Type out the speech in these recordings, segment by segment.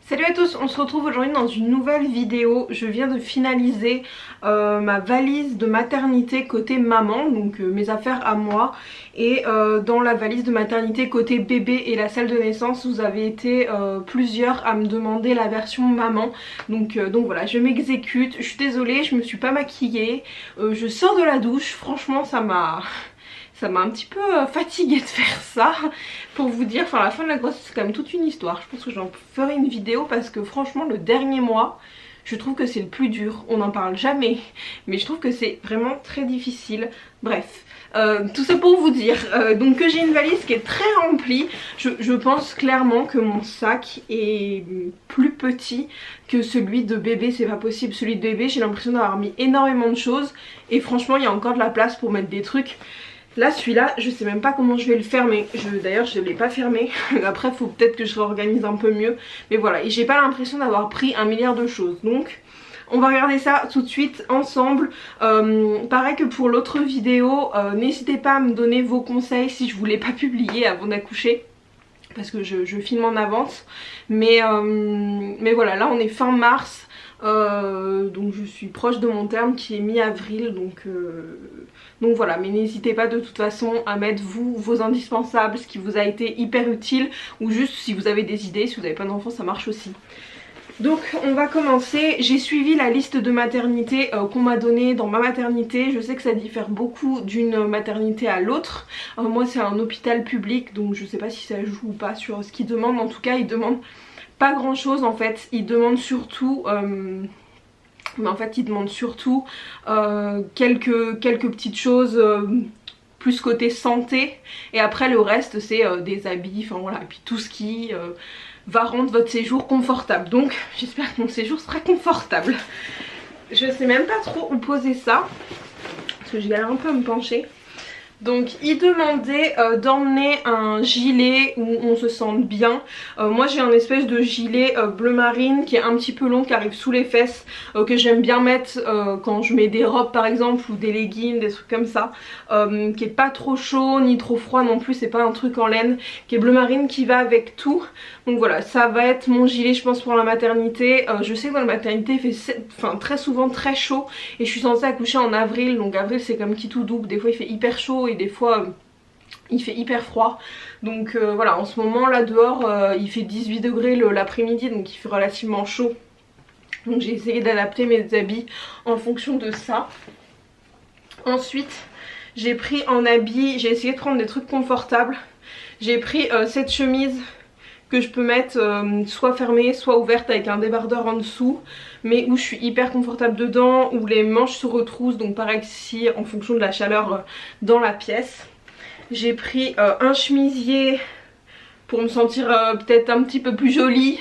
Salut à tous, on se retrouve aujourd'hui dans une nouvelle vidéo. Je viens de finaliser ma valise de maternité côté maman, donc mes affaires à moi. Et dans la valise de maternité côté bébé et la salle de naissance, vous avez été plusieurs à me demander la version maman. Donc voilà, je m'exécute. Je suis désolée, je me suis pas maquillée. Je sors de la douche, franchement ça m'a un petit peu fatiguée de faire ça pour vous dire, enfin la fin de la grossesse c'est quand même toute une histoire. Je pense que j'en ferai une vidéo parce que franchement le dernier mois je trouve que c'est le plus dur, on n'en parle jamais mais je trouve que c'est vraiment très difficile. Bref, tout ça pour vous dire donc que j'ai une valise qui est très remplie. Je pense clairement que mon sac est plus petit que celui de bébé, c'est pas possible. Celui de bébé j'ai l'impression d'avoir mis énormément de choses et franchement il y a encore de la place pour mettre des trucs. Là celui-là je sais même pas comment je vais le fermer, d'ailleurs je ne l'ai pas fermé, après il faut peut-être que je réorganise un peu mieux. Mais voilà, et j'ai pas l'impression d'avoir pris un milliard de choses, donc on va regarder ça tout de suite ensemble. Pareil que pour l'autre vidéo, n'hésitez pas à me donner vos conseils si je vous l'ai pas publié avant d'accoucher, parce que je filme en avance. Mais voilà, là on est fin mars. Donc je suis proche de mon terme qui est mi-avril, donc voilà, mais n'hésitez pas de toute façon à mettre vos indispensables, ce qui vous a été hyper utile, ou juste si vous avez des idées, si vous n'avez pas d'enfant ça marche aussi. Donc on va commencer. J'ai suivi la liste de maternité qu'on m'a donnée dans ma maternité. Je sais que ça diffère beaucoup d'une maternité à l'autre. Moi c'est un hôpital public, donc je sais pas si ça joue ou pas sur ce qu'ils demandent. En tout cas ils demandent pas grand chose en fait. Ils demandent surtout mais en fait ils demandent surtout quelques petites choses plus côté santé, et après le reste c'est des habits, enfin voilà, et puis tout ce qui va rendre votre séjour confortable. Donc j'espère que mon séjour sera confortable. Je sais même pas trop où poser ça parce que je galère un peu à me pencher. Donc il demandait d'emmener un gilet où on se sente bien. Moi j'ai un espèce de gilet bleu marine qui est un petit peu long, qui arrive sous les fesses, que j'aime bien mettre quand je mets des robes par exemple, ou des leggings, des trucs comme ça, qui est pas trop chaud ni trop froid non plus, c'est pas un truc en laine, qui est bleu marine, qui va avec tout. Donc voilà, ça va être mon gilet je pense pour la maternité. Je sais que dans la maternité il fait très souvent très chaud, et je suis censée accoucher en avril, donc avril c'est comme qui tout double, des fois il fait hyper chaud et des fois il fait hyper froid. Donc voilà, en ce moment là dehors il fait 18 degrés l'après-midi, donc il fait relativement chaud. Donc j'ai essayé d'adapter mes habits en fonction de ça. Ensuite j'ai pris en habit, j'ai essayé de prendre des trucs confortables. J'ai pris cette chemise que je peux mettre soit fermée soit ouverte avec un débardeur en dessous, mais où je suis hyper confortable dedans, où les manches se retroussent, donc pareil ici en fonction de la chaleur dans la pièce. J'ai pris un chemisier pour me sentir peut-être un petit peu plus jolie,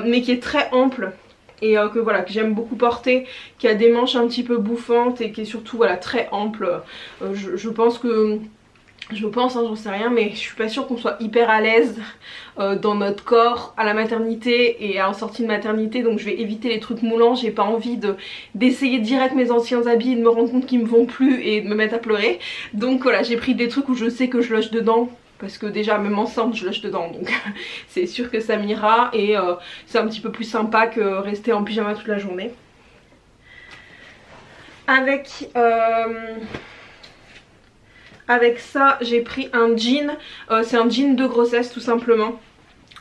mais qui est très ample et que voilà, que j'aime beaucoup porter, qui a des manches un petit peu bouffantes et qui est surtout voilà très ample. Je pense que... j'en sais rien, mais je suis pas sûre qu'on soit hyper à l'aise dans notre corps à la maternité et à la sortie de maternité, donc je vais éviter les trucs moulants. J'ai pas envie d'essayer direct mes anciens habits et de me rendre compte qu'ils me vont plus et de me mettre à pleurer. Donc voilà, j'ai pris des trucs où je sais que je loge dedans, parce que déjà même enceinte je loge dedans, donc c'est sûr que ça m'ira, et c'est un petit peu plus sympa que rester en pyjama toute la journée. Avec ça j'ai pris un jean, c'est un jean de grossesse tout simplement.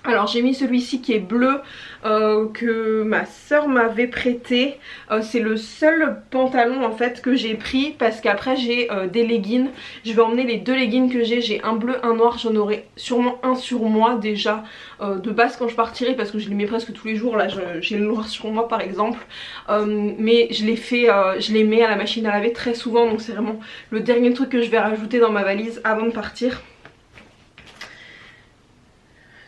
Alors j'ai mis celui-ci qui est bleu, que ma soeur m'avait prêté. C'est le seul pantalon en fait que j'ai pris, parce qu'après j'ai des leggings. Je vais emmener les deux leggings que j'ai un bleu, un noir. J'en aurai sûrement un sur moi déjà de base quand je partirai, parce que je les mets presque tous les jours. Là j'ai le noir sur moi par exemple, mais je les mets à la machine à laver très souvent, donc c'est vraiment le dernier truc que je vais rajouter dans ma valise avant de partir.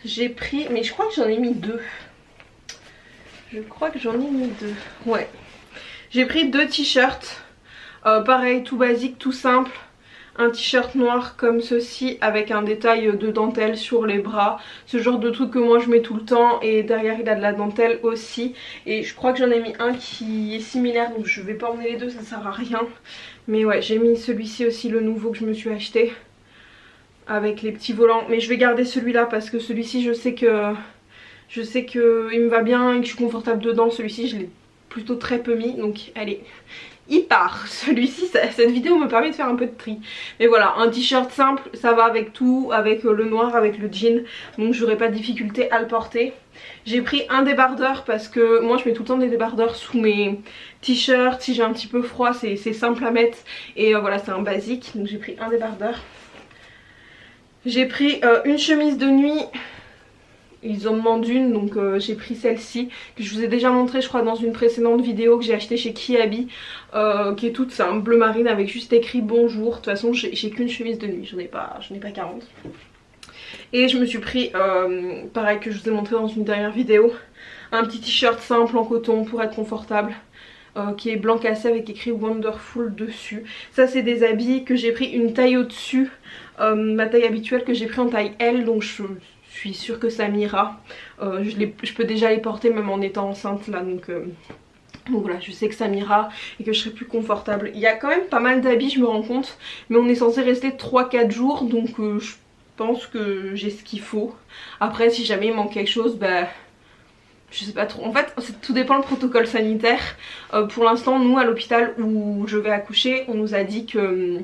J'ai pris, mais je crois que j'en ai mis deux. Ouais. J'ai pris deux t-shirts. Pareil, tout basique, tout simple. Un t-shirt noir comme ceci avec un détail de dentelle sur les bras. Ce genre de truc que moi je mets tout le temps. Et derrière il a de la dentelle aussi. Et je crois que j'en ai mis un qui est similaire, donc je vais pas emmener les deux, ça sert à rien. Mais ouais, j'ai mis celui-ci aussi, le nouveau que je me suis acheté, avec les petits volants, mais je vais garder celui-là parce que celui-ci je sais que Je sais qu'il me va bien et que je suis confortable dedans. Celui-ci je l'ai plutôt très peu mis, donc allez, il part. Celui-ci, cette vidéo me permet de faire un peu de tri. Mais voilà, un t-shirt simple, ça va avec tout, avec le noir, avec le jean, donc j'aurai pas de difficulté à le porter. J'ai pris un débardeur parce que moi je mets tout le temps des débardeurs sous mes t-shirts. Si j'ai un petit peu froid, c'est simple à mettre. Et voilà, c'est un basique, donc j'ai pris un débardeur. J'ai pris une chemise de nuit. Ils en demandent une, donc j'ai pris celle-ci que je vous ai déjà montré je crois dans une précédente vidéo, que j'ai acheté chez Kiabi, qui est toute simple, bleu marine avec juste écrit bonjour. De toute façon j'ai qu'une chemise de nuit, j'en ai pas 40. Et je me suis pris, pareil que je vous ai montré dans une dernière vidéo, un petit t-shirt simple en coton pour être confortable. Qui est blanc cassé avec écrit Wonderful dessus. Ça c'est des habits que j'ai pris une taille au dessus, ma taille habituelle que j'ai pris en taille L, donc je suis sûre que ça m'ira. Je peux déjà les porter même en étant enceinte là, donc voilà, je sais que ça m'ira et que je serai plus confortable. Il y a quand même pas mal d'habits, je me rends compte, mais on est censé rester 3-4 jours, donc je pense que j'ai ce qu'il faut. Après si jamais il manque quelque chose, bah je sais pas trop. En fait tout dépend le protocole sanitaire. Pour l'instant nous à l'hôpital où je vais accoucher, on nous a dit que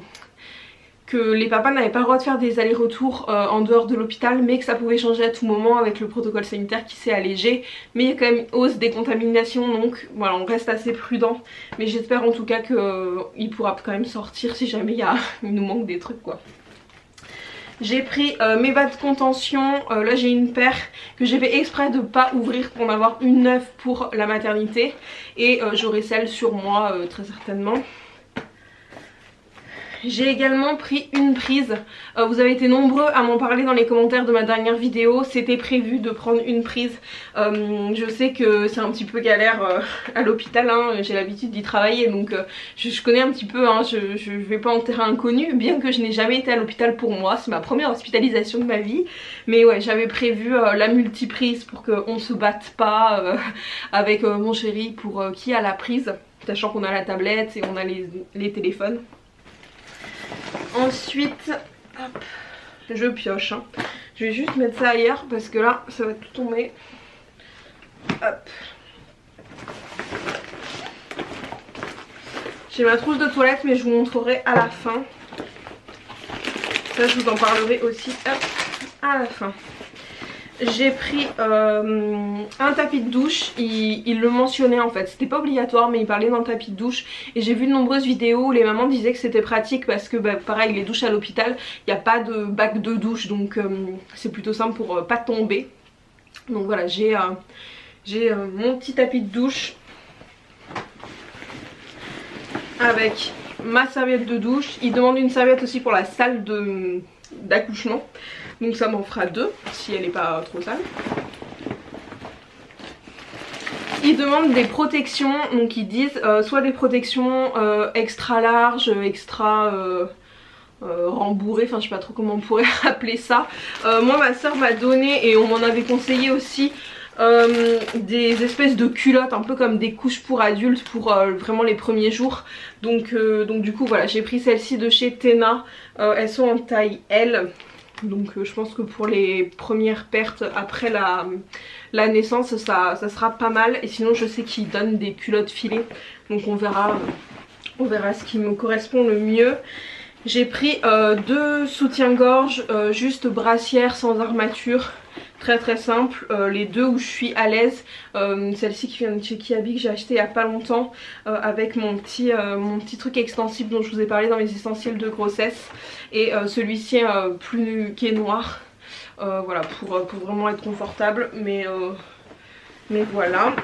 les papas n'avaient pas le droit de faire des allers-retours en dehors de l'hôpital, mais que ça pouvait changer à tout moment avec le protocole sanitaire qui s'est allégé. Mais il y a quand même une hausse des contaminations, donc voilà, on reste assez prudent. Mais j'espère en tout cas qu'il pourra quand même sortir si jamais il nous manque des trucs quoi. J'ai pris mes bas de contention, là j'ai une paire que j'ai fait exprès de pas ouvrir pour en avoir une neuve pour la maternité. Et j'aurai celle sur moi très certainement. J'ai également pris une prise, vous avez été nombreux à m'en parler dans les commentaires de ma dernière vidéo. C'était prévu de prendre une prise, je sais que c'est un petit peu galère à l'hôpital, hein. J'ai l'habitude d'y travailler donc je connais un petit peu, hein. Je vais pas en terrain inconnu, bien que je n'ai jamais été à l'hôpital pour moi. C'est ma première hospitalisation de ma vie, mais ouais, j'avais prévu la multiprise pour qu'on se batte pas avec mon chéri pour qui a la prise, sachant qu'on a la tablette et on a les téléphones. Ensuite, hop, je pioche, hein. Je vais juste mettre ça ailleurs parce que là ça va tout tomber. Hop. J'ai ma trousse de toilette mais je vous montrerai à la fin. Ça je vous en parlerai aussi, hop, à la fin. J'ai pris un tapis de douche, il le mentionnait en fait, c'était pas obligatoire mais il parlait d'un tapis de douche. Et j'ai vu de nombreuses vidéos où les mamans disaient que c'était pratique parce que bah, pareil, les douches à l'hôpital, il n'y a pas de bac de douche, donc c'est plutôt simple pour pas tomber. Donc voilà, j'ai mon petit tapis de douche avec ma serviette de douche. Il demande une serviette aussi pour la salle d'accouchement, donc ça m'en fera deux si elle n'est pas trop sale. Ils demandent des protections, donc ils disent soit des protections extra larges, extra rembourrées, enfin je sais pas trop comment on pourrait appeler ça. Moi ma soeur m'a donné, et on m'en avait conseillé aussi, des espèces de culottes un peu comme des couches pour adultes pour vraiment les premiers jours. Donc du coup voilà, j'ai pris celle-ci de chez Tena, elles sont en taille L. Donc je pense que pour les premières pertes après la naissance ça sera pas mal. Et sinon je sais qu'ils donnent des culottes filées, donc on verra ce qui me correspond le mieux. J'ai pris deux soutiens-gorge, juste brassière sans armature, très très simple, les deux où je suis à l'aise. Celle-ci qui vient de chez Kiabi que j'ai acheté il y a pas longtemps, avec mon petit truc extensible dont je vous ai parlé dans mes essentiels de grossesse. Et celui-ci qui est noir, voilà, pour vraiment être confortable, mais voilà.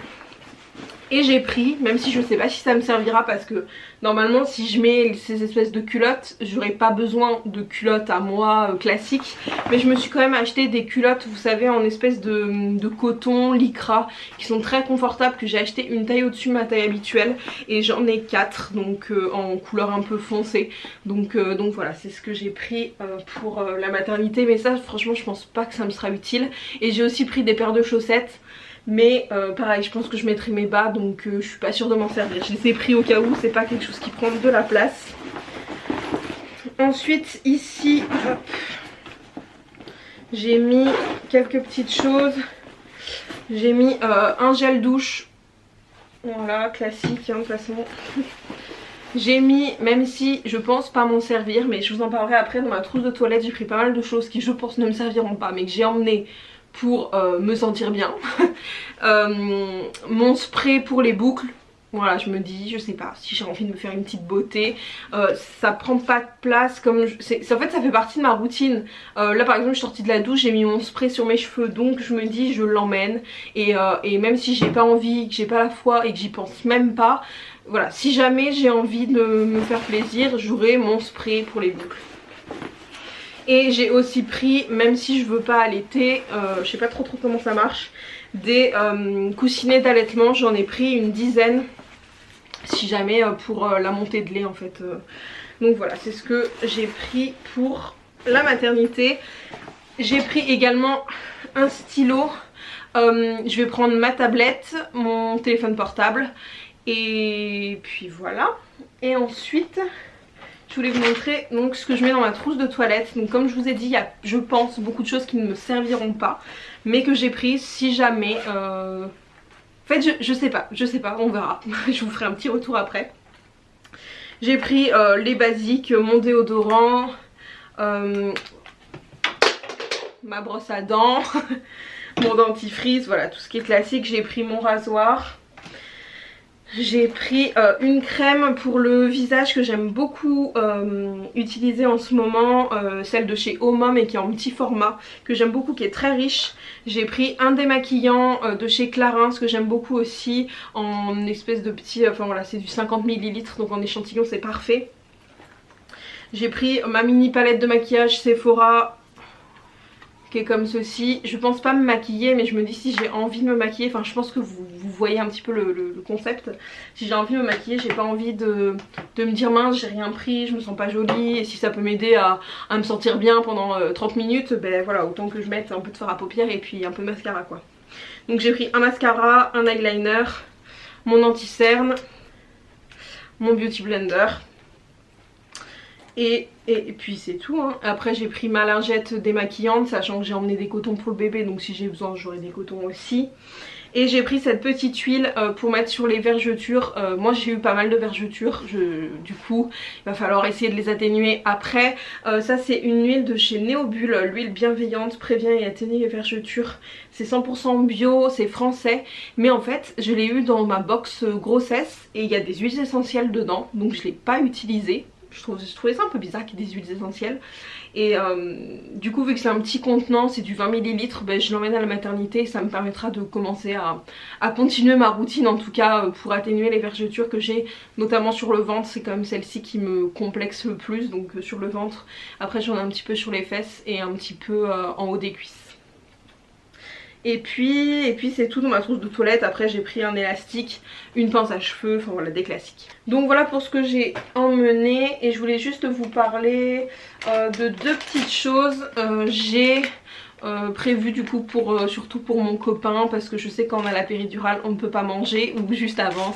Et j'ai pris, même si je sais pas si ça me servira, parce que normalement si je mets ces espèces de culottes, j'aurais pas besoin de culottes à moi classiques. Mais je me suis quand même acheté des culottes, vous savez, en espèce de coton, lycra, qui sont très confortables, que j'ai acheté une taille au-dessus de ma taille habituelle. Et j'en ai 4, donc en couleur un peu foncée. Donc voilà, c'est ce que j'ai pris pour la maternité. Mais ça franchement je pense pas que ça me sera utile. Et j'ai aussi pris des paires de chaussettes. Mais pareil, je pense que je mettrai mes bas, donc je suis pas sûre de m'en servir. Je les ai pris au cas où, c'est pas quelque chose qui prend de la place. Ensuite ici, j'ai mis quelques petites choses. J'ai mis un gel douche. Voilà, classique hein, de toute façon. J'ai mis, même si je pense pas m'en servir, mais je vous en parlerai après, dans ma trousse de toilette j'ai pris pas mal de choses qui je pense ne me serviront pas mais que j'ai emmené pour me sentir bien. Mon spray pour les boucles. Voilà, je me dis, je sais pas, si j'ai envie de me faire une petite beauté, ça prend pas de place comme... en fait ça fait partie de ma routine. Là par exemple je suis sortie de la douche, j'ai mis mon spray sur mes cheveux, donc je me dis je l'emmène. Et même si j'ai pas envie, que j'ai pas la foi et que j'y pense même pas, voilà, si jamais j'ai envie de me faire plaisir, j'aurai mon spray pour les boucles. Et j'ai aussi pris, même si je veux pas allaiter, je sais pas trop comment ça marche, des coussinets d'allaitement, j'en ai pris une dizaine. Si jamais pour la montée de lait en fait. Donc voilà, c'est ce que j'ai pris pour la maternité. J'ai pris également un stylo. Je vais prendre ma tablette, mon téléphone portable. Et puis voilà. Et ensuite, je voulais vous montrer donc ce que je mets dans ma trousse de toilette. Donc comme je vous ai dit, il y a je pense beaucoup de choses qui ne me serviront pas. Mais que j'ai pris si jamais... En fait je sais pas, on verra. Je vous ferai un petit retour après. J'ai pris les basiques, mon déodorant, ma brosse à dents, mon dentifrice, voilà tout ce qui est classique. J'ai pris mon rasoir. J'ai pris une crème pour le visage que j'aime beaucoup utiliser en ce moment, celle de chez Omom et qui est en petit format, que j'aime beaucoup, qui est très riche. J'ai pris un démaquillant de chez Clarins que j'aime beaucoup aussi, en espèce de petit, enfin voilà c'est du 50 ml donc en échantillon c'est parfait. J'ai pris ma mini palette de maquillage Sephora qui est comme ceci. Je pense pas me maquiller mais je me dis si j'ai envie de me maquiller, enfin je pense que vous voyez un petit peu le concept. Si j'ai envie de me maquiller, j'ai pas envie de me dire mince j'ai rien pris, je me sens pas jolie, et si ça peut m'aider à me sentir bien pendant 30 minutes, ben voilà autant que je mette un peu de fard à paupières et puis un peu de mascara quoi. Donc j'ai pris un mascara, un eyeliner, mon anti-cerne, mon beauty blender. Et puis c'est tout hein. Après j'ai pris ma lingette démaquillante, sachant que j'ai emmené des cotons pour le bébé, donc si j'ai besoin j'aurai des cotons aussi. Et j'ai pris cette petite huile pour mettre sur les vergetures. Moi j'ai eu pas mal de vergetures, du coup il va falloir essayer de les atténuer après. Ça c'est une huile de chez Neobulle, l'huile bienveillante, prévient et atténue les vergetures. C'est 100% bio, c'est français, mais en fait je l'ai eu dans ma box grossesse et il y a des huiles essentielles dedans, donc je l'ai pas utilisée. Je trouvais ça un peu bizarre qu'il y ait des huiles essentielles. Et du coup vu que c'est un petit contenant, c'est du 20 ml, ben, je l'emmène à la maternité et ça me permettra de commencer à continuer ma routine, en tout cas pour atténuer les vergetures que j'ai notamment sur le ventre. C'est quand même celle-ci qui me complexe le plus, donc sur le ventre. Après j'en ai un petit peu sur les fesses et un petit peu en haut des cuisses. Et puis c'est tout dans ma trousse de toilette. Après j'ai pris un élastique, une pince à cheveux, enfin voilà des classiques. Donc voilà pour ce que j'ai emmené. Et je voulais juste vous parler de deux petites choses. J'ai prévu du coup surtout pour mon copain, parce que je sais quand on a la péridurale on ne peut pas manger, ou juste avant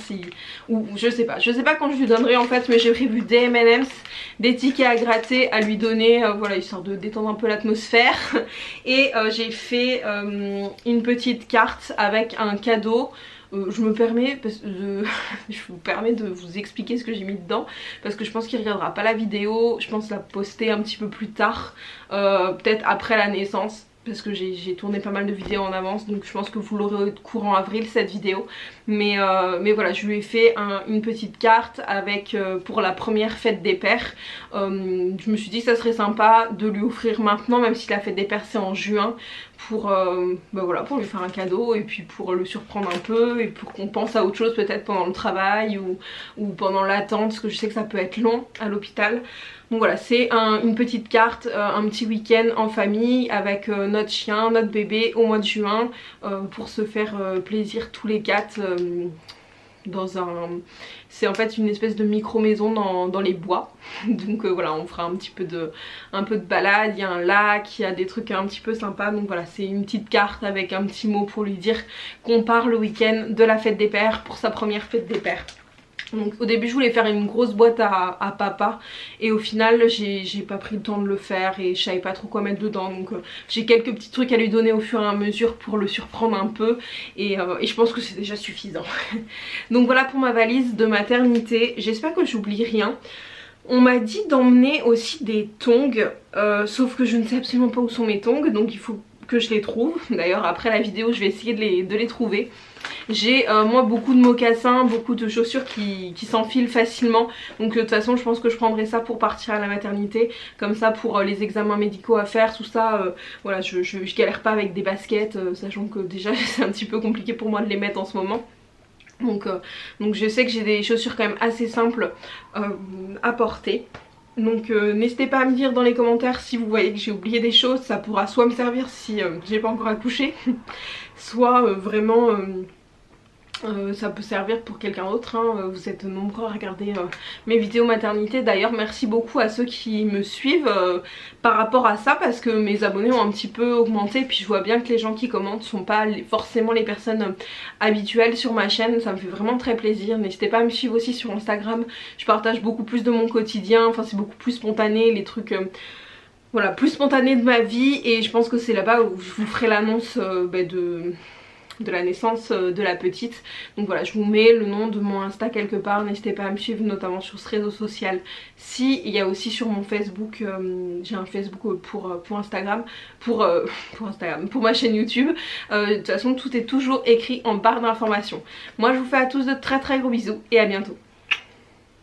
ou je sais pas quand je lui donnerai en fait, mais j'ai prévu des M&M's, des tickets à gratter à lui donner, voilà histoire de détendre un peu l'atmosphère. Et j'ai fait une petite carte avec un cadeau. Je me permets je vous permets de vous expliquer ce que j'ai mis dedans, parce que je pense qu'il ne regardera pas la vidéo. Je pense la poster un petit peu plus tard, peut-être après la naissance, parce que j'ai tourné pas mal de vidéos en avance, donc je pense que vous l'aurez courant avril cette vidéo. Mais voilà, je lui ai fait une petite carte avec pour la première fête des pères. Je me suis dit que ça serait sympa de lui offrir maintenant, même si la fête des pères c'est en juin, pour, voilà, pour lui faire un cadeau et puis pour le surprendre un peu et pour qu'on pense à autre chose peut-être pendant le travail ou pendant l'attente, parce que je sais que ça peut être long à l'hôpital. Donc voilà, c'est une petite carte, un petit week-end en famille avec notre chien, notre bébé au mois de juin, pour se faire plaisir tous les quatre dans un... C'est en fait une espèce de micro maison dans les bois. Donc voilà, on fera un peu de balade, il y a un lac, il y a des trucs un petit peu sympas. Donc voilà, c'est une petite carte avec un petit mot pour lui dire qu'on part le week-end de la fête des pères pour sa première fête des pères. Donc au début je voulais faire une grosse boîte à papa et au final j'ai pas pris le temps de le faire et je savais pas trop quoi mettre dedans, donc j'ai quelques petits trucs à lui donner au fur et à mesure pour le surprendre un peu et je pense que c'est déjà suffisant. Donc voilà pour ma valise de maternité, j'espère que j'oublie rien. On m'a dit d'emmener aussi des tongs, sauf que je ne sais absolument pas où sont mes tongs, donc il faut que je les trouve. D'ailleurs après la vidéo je vais essayer de les trouver. J'ai moi beaucoup de mocassins, beaucoup de chaussures qui s'enfilent facilement. Donc de toute façon je pense que je prendrai ça pour partir à la maternité. Comme ça pour les examens médicaux à faire, tout ça, voilà, je galère pas avec des baskets, sachant que déjà c'est un petit peu compliqué pour moi de les mettre en ce moment. Donc je sais que j'ai des chaussures quand même assez simples à porter. Donc n'hésitez pas à me dire dans les commentaires si vous voyez que j'ai oublié des choses. Ça pourra soit me servir si j'ai pas encore accouché, soit vraiment ça peut servir pour quelqu'un d'autre, hein. Vous êtes nombreux à regarder mes vidéos maternité. D'ailleurs merci beaucoup à ceux qui me suivent par rapport à ça, parce que mes abonnés ont un petit peu augmenté. Puis je vois bien que les gens qui commentent sont pas forcément les personnes habituelles sur ma chaîne. Ça me fait vraiment très plaisir. N'hésitez pas à me suivre aussi sur Instagram. Je partage beaucoup plus de mon quotidien, enfin c'est beaucoup plus spontané, les trucs... voilà, plus spontané de ma vie, et je pense que c'est là-bas où je vous ferai l'annonce de la naissance de la petite. Donc voilà, je vous mets le nom de mon Insta quelque part, n'hésitez pas à me suivre notamment sur ce réseau social. Si, il y a aussi sur mon Facebook, j'ai un Facebook pour Instagram, pour Instagram, pour ma chaîne YouTube. De toute façon tout est toujours écrit en barre d'informations. Moi je vous fais à tous de très très gros bisous et à bientôt.